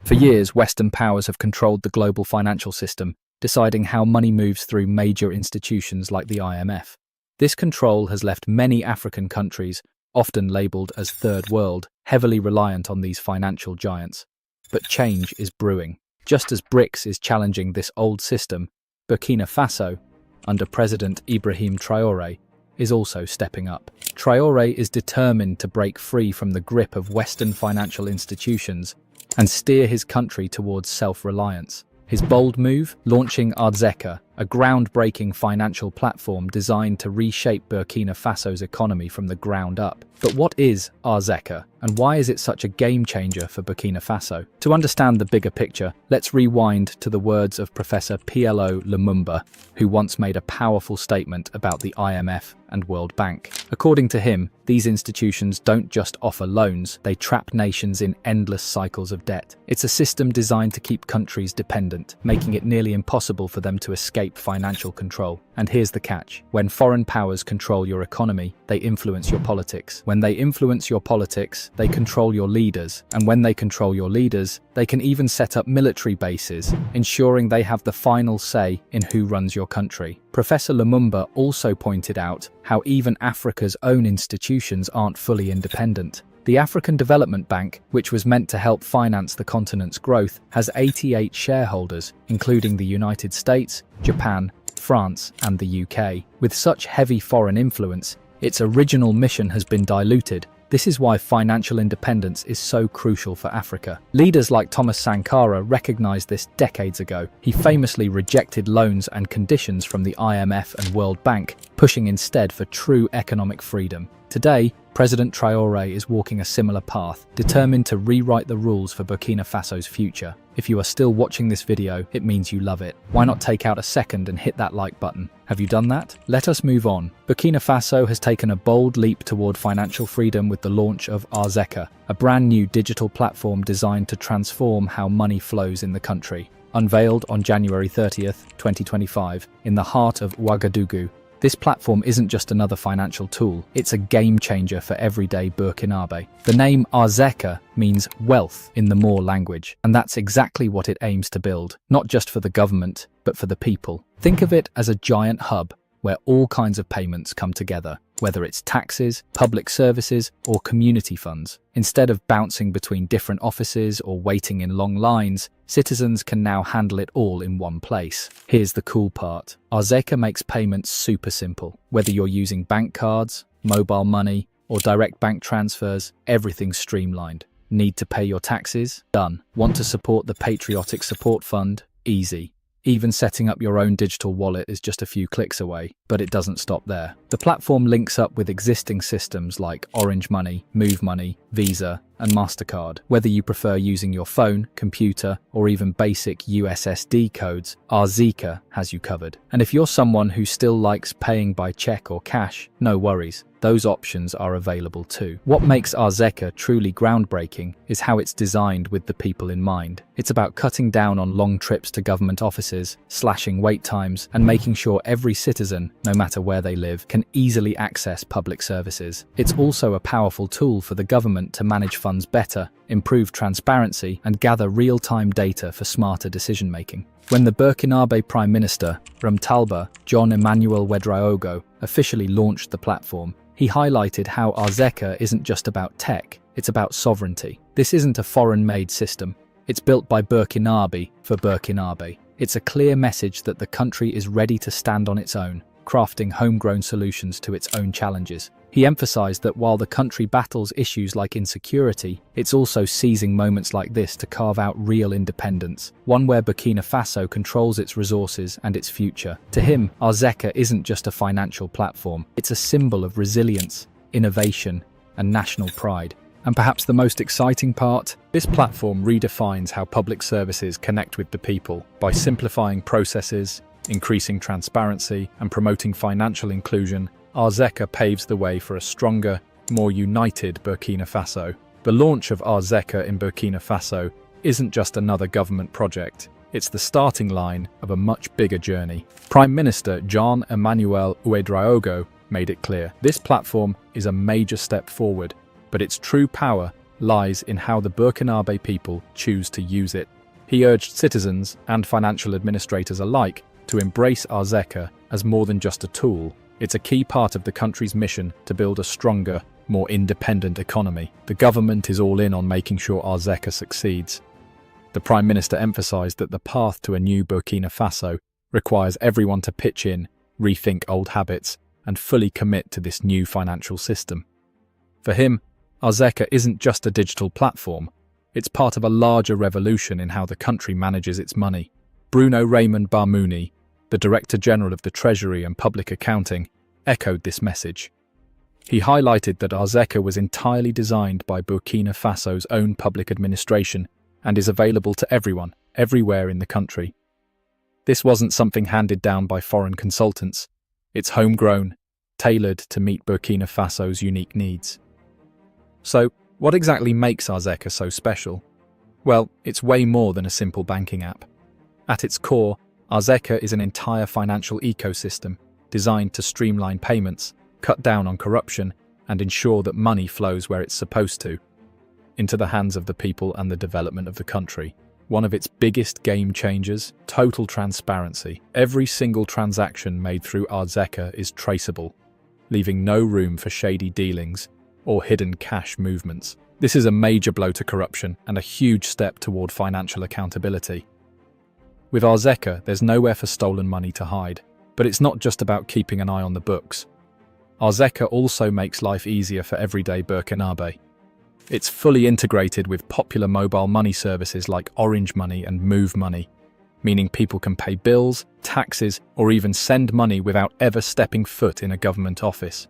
For years, Western powers have controlled the global financial system, deciding how money moves through major institutions like the IMF. This control has left many African countries, often labelled as Third World, heavily reliant on these financial giants. But change is brewing. Just as BRICS is challenging this old system, Burkina Faso, under President Ibrahim Traore, is also stepping up. Traore is determined to break free from the grip of Western financial institutions and steer his country towards self-reliance. His bold move, launching AZERKA, a groundbreaking financial platform designed to reshape Burkina Faso's economy from the ground up. But what is AZERKA, and why is it such a game-changer for Burkina Faso? To understand the bigger picture, let's rewind to the words of Professor P.L.O. Lumumba, who once made a powerful statement about the IMF and World Bank. According to him, these institutions don't just offer loans, they trap nations in endless cycles of debt. It's a system designed to keep countries dependent, making it nearly impossible for them to escape financial control. And here's the catch. When foreign powers control your economy, they influence your politics. When they influence your politics, they control your leaders. And when they control your leaders, they can even set up military bases, ensuring they have the final say in who runs your country. Professor Lumumba also pointed out how even Africa's own institutions aren't fully independent. The African Development Bank, which was meant to help finance the continent's growth, has 88 shareholders, including the United States, Japan, France, and the UK. With such heavy foreign influence, its original mission has been diluted. This is why financial independence is so crucial for Africa. Leaders like Thomas Sankara recognized this decades ago. He famously rejected loans and conditions from the IMF and World Bank, pushing instead for true economic freedom. Today, President Traore is walking a similar path, determined to rewrite the rules for Burkina Faso's future. If you are still watching this video, it means you love it. Why not take out a second and hit that like button? Have you done that? Let us move on. Burkina Faso has taken a bold leap toward financial freedom with the launch of AZERKA, a brand new digital platform designed to transform how money flows in the country. Unveiled on January 30th, 2025, in the heart of Ouagadougou, this platform isn't just another financial tool, it's a game changer for everyday Burkinabe. The name AZERKA means wealth in the Moor language, and that's exactly what it aims to build, not just for the government, but for the people. Think of it as a giant hub where all kinds of payments come together, whether it's taxes, public services, or community funds. Instead of bouncing between different offices or waiting in long lines, citizens can now handle it all in one place. Here's the cool part. AZERKA makes payments super simple. Whether you're using bank cards, mobile money, or direct bank transfers, everything's streamlined. Need to pay your taxes? Done. Want to support the Patriotic Support Fund? Easy. Even setting up your own digital wallet is just a few clicks away, but it doesn't stop there. The platform links up with existing systems like Orange Money, Move Money, Visa, and MasterCard. Whether you prefer using your phone, computer, or even basic USSD codes, AZERKA has you covered. And if you're someone who still likes paying by check or cash, no worries. Those options are available too. What makes AZERKA truly groundbreaking is how it's designed with the people in mind. It's about cutting down on long trips to government offices, slashing wait times, and making sure every citizen, no matter where they live, can easily access public services. It's also a powerful tool for the government to manage funds better, improve transparency, and gather real-time data for smarter decision-making. When the Burkinabe Prime Minister, Rumtalba John Emmanuel Ouedraogo, officially launched the platform, he highlighted how AZERKA isn't just about tech, it's about sovereignty. This isn't a foreign-made system. It's built by Burkinabe for Burkinabe. It's a clear message that the country is ready to stand on its own, crafting homegrown solutions to its own challenges. He emphasized that while the country battles issues like insecurity, it's also seizing moments like this to carve out real independence, one where Burkina Faso controls its resources and its future. To him, AZERKA isn't just a financial platform, it's a symbol of resilience, innovation, and national pride. And perhaps the most exciting part, this platform redefines how public services connect with the people by simplifying processes, increasing transparency, and promoting financial inclusion. AZERKA paves the way for a stronger, more united Burkina Faso. The launch of AZERKA in Burkina Faso isn't just another government project, it's the starting line of a much bigger journey. Prime Minister John Emmanuel Ouedraogo made it clear. This platform is a major step forward, but its true power lies in how the Burkinabe people choose to use it. He urged citizens and financial administrators alike to embrace AZERKA as more than just a tool. It's a key part of the country's mission to build a stronger, more independent economy. The government is all in on making sure AZERKA succeeds. The Prime Minister emphasized that the path to a new Burkina Faso requires everyone to pitch in, rethink old habits, and fully commit to this new financial system. For him, AZERKA isn't just a digital platform, it's part of a larger revolution in how the country manages its money. Bruno Raymond Barmouni, the Director General of the Treasury and Public Accounting, echoed this message. He highlighted that AZERKA was entirely designed by Burkina Faso's own public administration and is available to everyone, everywhere in the country. This wasn't something handed down by foreign consultants. It's homegrown, tailored to meet Burkina Faso's unique needs. So, what exactly makes AZERKA so special? Well, it's way more than a simple banking app. At its core, AZERKA is an entire financial ecosystem designed to streamline payments, cut down on corruption, and ensure that money flows where it's supposed to, into the hands of the people and the development of the country. One of its biggest game changers, total transparency. Every single transaction made through AZERKA is traceable, leaving no room for shady dealings or hidden cash movements. This is a major blow to corruption and a huge step toward financial accountability. With AZERKA, there's nowhere for stolen money to hide. But it's not just about keeping an eye on the books. AZERKA also makes life easier for everyday Burkinabe. It's fully integrated with popular mobile money services like Orange Money and Move Money, meaning people can pay bills, taxes, or even send money without ever stepping foot in a government office.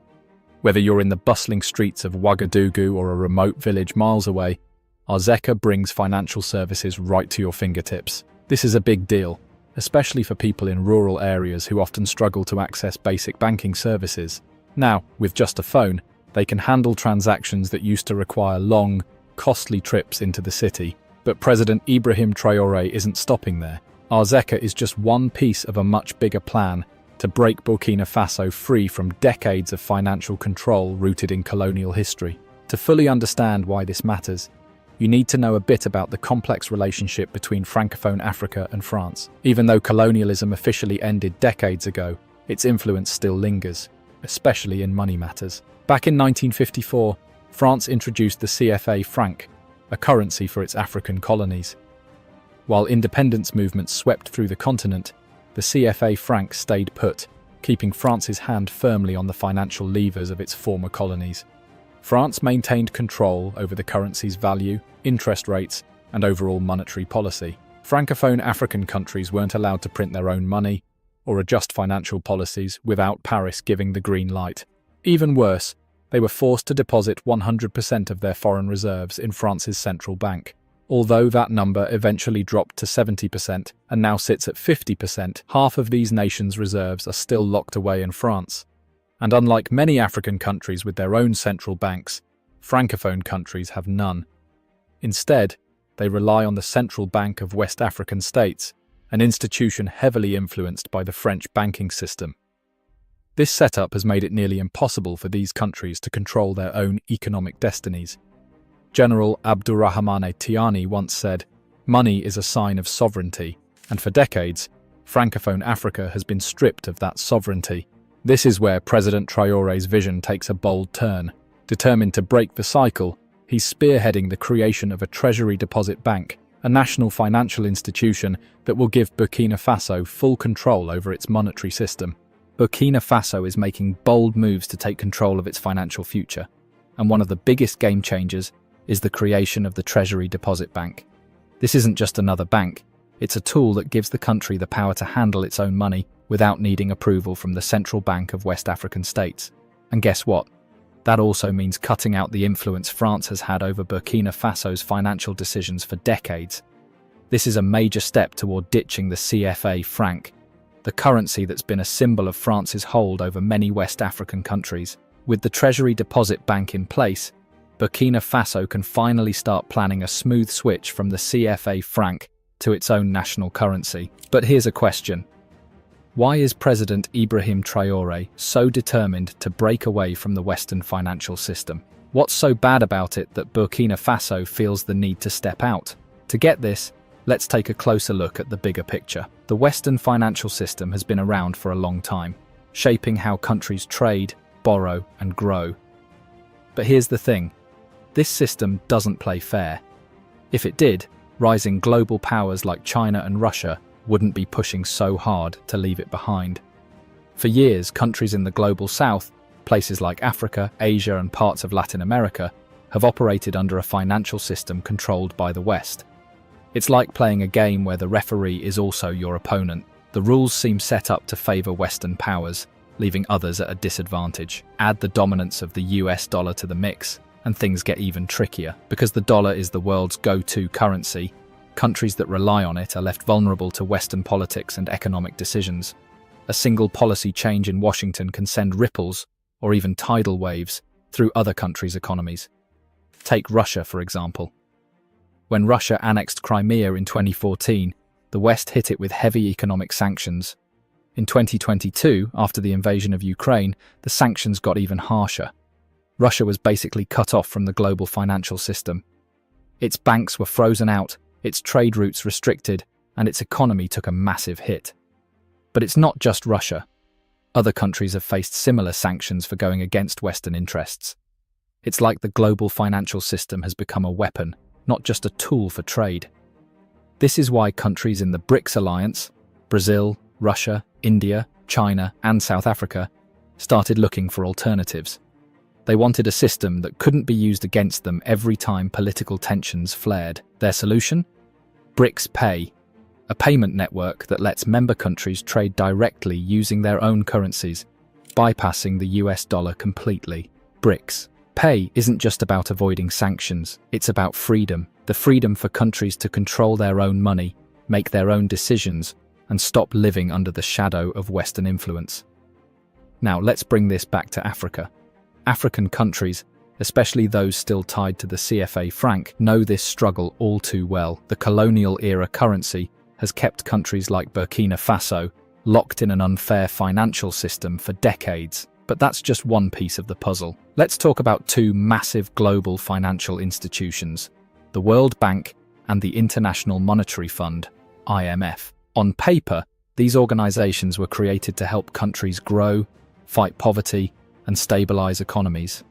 Whether you're in the bustling streets of Ouagadougou or a remote village miles away, AZERKA brings financial services right to your fingertips. This is a big deal, especially for people in rural areas who often struggle to access basic banking services. Now, with just a phone, they can handle transactions that used to require long, costly trips into the city. But President Ibrahim Traore isn't stopping there. AZERKA is just one piece of a much bigger plan to break Burkina Faso free from decades of financial control rooted in colonial history. To fully understand why this matters, you need to know a bit about the complex relationship between Francophone Africa and France. Even though colonialism officially ended decades ago, its influence still lingers, especially in money matters. Back in 1954, France introduced the CFA franc, a currency for its African colonies. While independence movements swept through the continent, the CFA franc stayed put, keeping France's hand firmly on the financial levers of its former colonies. France maintained control over the currency's value, interest rates, and overall monetary policy. Francophone African countries weren't allowed to print their own money or adjust financial policies without Paris giving the green light. Even worse, they were forced to deposit 100% of their foreign reserves in France's central bank. Although that number eventually dropped to 70% and now sits at 50%, half of these nations' reserves are still locked away in France. And unlike many African countries with their own central banks, Francophone countries have none. Instead, they rely on the Central Bank of West African States, an institution heavily influenced by the French banking system. This setup has made it nearly impossible for these countries to control their own economic destinies. General Abdourahmane Tiani once said, "Money is a sign of sovereignty," and for decades, Francophone Africa has been stripped of that sovereignty. This is where President Traore's vision takes a bold turn. Determined to break the cycle, he's spearheading the creation of a Treasury Deposit Bank, a national financial institution that will give Burkina Faso full control over its monetary system. Burkina Faso is making bold moves to take control of its financial future, and one of the biggest game changers is the creation of the Treasury Deposit Bank. This isn't just another bank, it's a tool that gives the country the power to handle its own money without needing approval from the Central Bank of West African States. And guess what? That also means cutting out the influence France has had over Burkina Faso's financial decisions for decades. This is a major step toward ditching the CFA franc, the currency that's been a symbol of France's hold over many West African countries. With the Treasury Deposit Bank in place, Burkina Faso can finally start planning a smooth switch from the CFA franc to its own national currency. But here's a question. Why is President Ibrahim Traore so determined to break away from the Western financial system? What's so bad about it that Burkina Faso feels the need to step out? To get this, let's take a closer look at the bigger picture. The Western financial system has been around for a long time, shaping how countries trade, borrow, and grow. But here's the thing. This system doesn't play fair. If it did, rising global powers like China and Russia wouldn't be pushing so hard to leave it behind. For years, countries in the global south, places like Africa, Asia, and parts of Latin America, have operated under a financial system controlled by the West. It's like playing a game where the referee is also your opponent. The rules seem set up to favor Western powers, leaving others at a disadvantage. Add the dominance of the US dollar to the mix, and things get even trickier. Because the dollar is the world's go-to currency, countries that rely on it are left vulnerable to Western politics and economic decisions. A single policy change in Washington can send ripples, or even tidal waves, through other countries' economies. Take Russia, for example. When Russia annexed Crimea in 2014, the West hit it with heavy economic sanctions. In 2022, after the invasion of Ukraine, the sanctions got even harsher. Russia was basically cut off from the global financial system. Its banks were frozen out, its trade routes restricted, and its economy took a massive hit. But it's not just Russia. Other countries have faced similar sanctions for going against Western interests. It's like the global financial system has become a weapon, not just a tool for trade. This is why countries in the BRICS alliance, Brazil, Russia, India, China, and South Africa, started looking for alternatives. They wanted a system that couldn't be used against them every time political tensions flared. Their solution? BRICS Pay, a payment network that lets member countries trade directly using their own currencies, bypassing the US dollar completely. BRICS Pay isn't just about avoiding sanctions, it's about freedom. The freedom for countries to control their own money, make their own decisions, and stop living under the shadow of Western influence. Now let's bring this back to Africa. African countries, especially those still tied to the CFA franc, know this struggle all too well. The colonial-era currency has kept countries like Burkina Faso locked in an unfair financial system for decades. But that's just one piece of the puzzle. Let's talk about two massive global financial institutions, the World Bank and the International Monetary Fund, IMF. On paper, these organizations were created to help countries grow, fight poverty, and stabilize economies.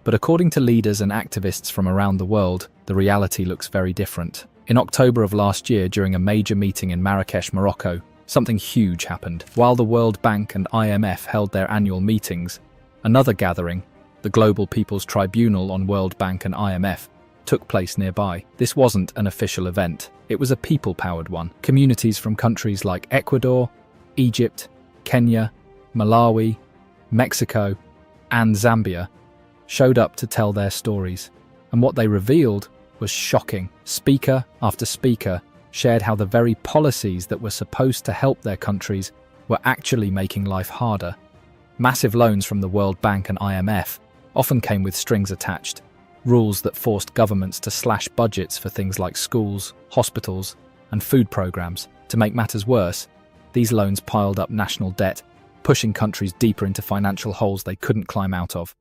But according to leaders and activists from around the world, the reality looks very different. In October of last year, during a major meeting in Marrakesh, Morocco, something huge happened. While the World Bank and IMF held their annual meetings, another gathering, the Global People's Tribunal on World Bank and IMF, took place nearby. This wasn't an official event. It was a people-powered one. Communities from countries like Ecuador, Egypt, Kenya, Malawi, Mexico, and Zambia showed up to tell their stories. And what they revealed was shocking. Speaker after speaker shared how the very policies that were supposed to help their countries were actually making life harder. Massive loans from the World Bank and IMF often came with strings attached, rules that forced governments to slash budgets for things like schools, hospitals, and food programs. To make matters worse, these loans piled up national debt, pushing countries deeper into financial holes they couldn't climb out of.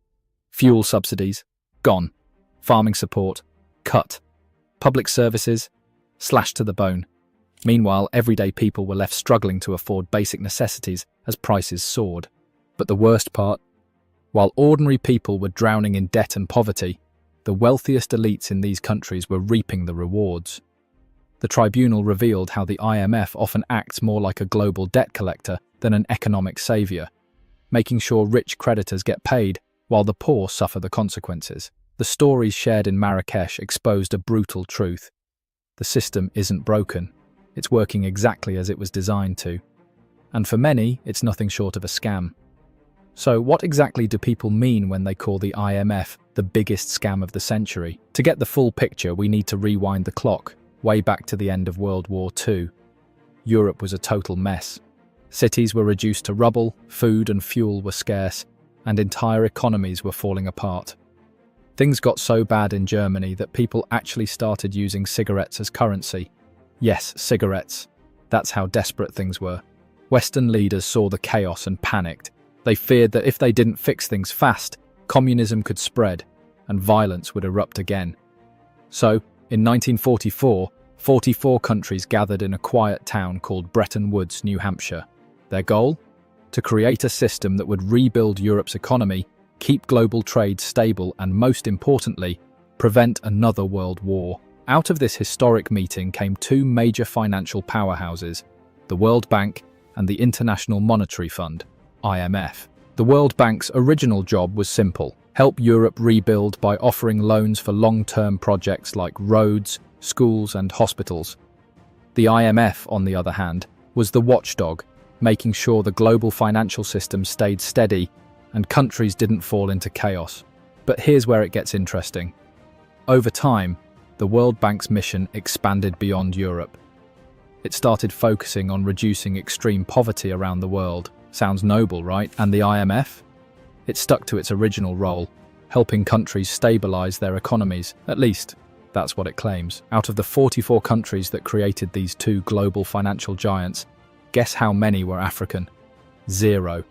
Fuel subsidies, gone. Farming support, cut. Public services, slashed to the bone. Meanwhile, everyday people were left struggling to afford basic necessities as prices soared. But the worst part? While ordinary people were drowning in debt and poverty, the wealthiest elites in these countries were reaping the rewards. The tribunal revealed how the IMF often acts more like a global debt collector than an economic savior, making sure rich creditors get paid while the poor suffer the consequences. The stories shared in Marrakesh exposed a brutal truth. The system isn't broken. It's working exactly as it was designed to. And for many, it's nothing short of a scam. So what exactly do people mean when they call the IMF the biggest scam of the century? To get the full picture, we need to rewind the clock, way back to the end of World War II. Europe was a total mess. Cities were reduced to rubble, food and fuel were scarce, and entire economies were falling apart. Things got so bad in Germany that people actually started using cigarettes as currency. Yes, cigarettes. That's how desperate things were. Western leaders saw the chaos and panicked. They feared that if they didn't fix things fast, communism could spread. and violence would erupt again. So, in 1944, 44 countries gathered in a quiet town called Bretton Woods, New Hampshire. Their goal? To create a system that would rebuild Europe's economy, keep global trade stable, and most importantly, prevent another world war. Out of this historic meeting came two major financial powerhouses, the World Bank and the International Monetary Fund, IMF. The World Bank's original job was simple: help Europe rebuild by offering loans for long-term projects like roads, schools, and hospitals. The IMF, on the other hand, was the watchdog, making sure the global financial system stayed steady and countries didn't fall into chaos. But here's where it gets interesting. Over time, the World Bank's mission expanded beyond Europe. It started focusing on reducing extreme poverty around the world. Sounds noble, right? And the IMF? It stuck to its original role, helping countries stabilize their economies. At least, that's what it claims. Out of the 44 countries that created these two global financial giants, guess how many were African? 0.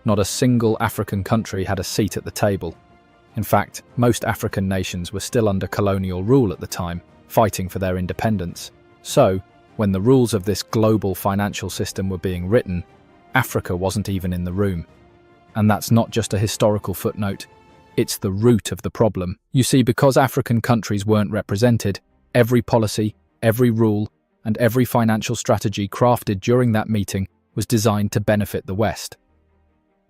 Not a single African country had a seat at the table. In fact, most African nations were still under colonial rule at the time, fighting for their independence. So, when the rules of this global financial system were being written, Africa wasn't even in the room. And that's not just a historical footnote, it's the root of the problem. You see, because African countries weren't represented, every policy, every rule, and every financial strategy crafted during that meeting was designed to benefit the West.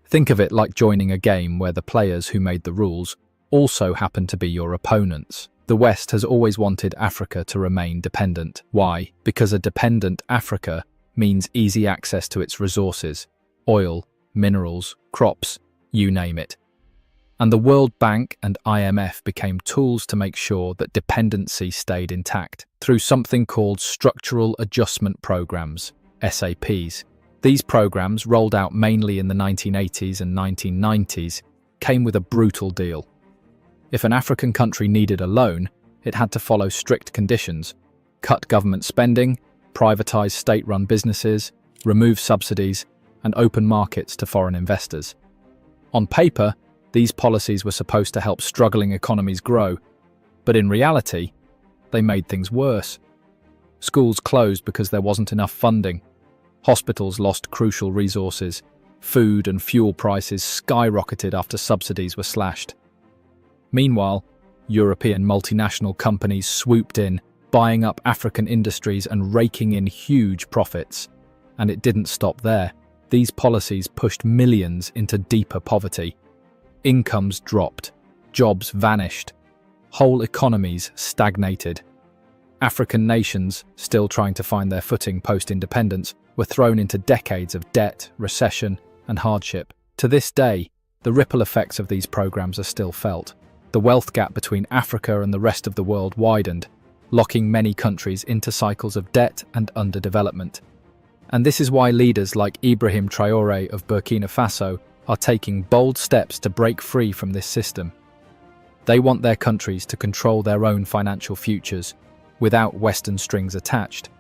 Think of it like joining a game where the players who made the rules also happen to be your opponents. The West has always wanted Africa to remain dependent. Why? Because a dependent Africa means easy access to its resources: oil, minerals, crops, you name it. And the World Bank and IMF became tools to make sure that dependency stayed intact through something called Structural Adjustment Programs, SAPs. These programs, rolled out mainly in the 1980s and 1990s, came with a brutal deal. If an African country needed a loan, it had to follow strict conditions: cut government spending, privatize state-run businesses, remove subsidies, and open markets to foreign investors. On paper, these policies were supposed to help struggling economies grow, but in reality, they made things worse. Schools closed because there wasn't enough funding. Hospitals lost crucial resources. Food and fuel prices skyrocketed after subsidies were slashed. Meanwhile, European multinational companies swooped in, buying up African industries and raking in huge profits. And it didn't stop there. These policies pushed millions into deeper poverty. Incomes dropped, jobs vanished, whole economies stagnated. African nations, still trying to find their footing post-independence, were thrown into decades of debt, recession, and hardship. To this day, the ripple effects of these programs are still felt. The wealth gap between Africa and the rest of the world widened, locking many countries into cycles of debt and underdevelopment. And this is why leaders like Ibrahim Traore of Burkina Faso are taking bold steps to break free from this system. They want their countries to control their own financial futures, without Western strings attached.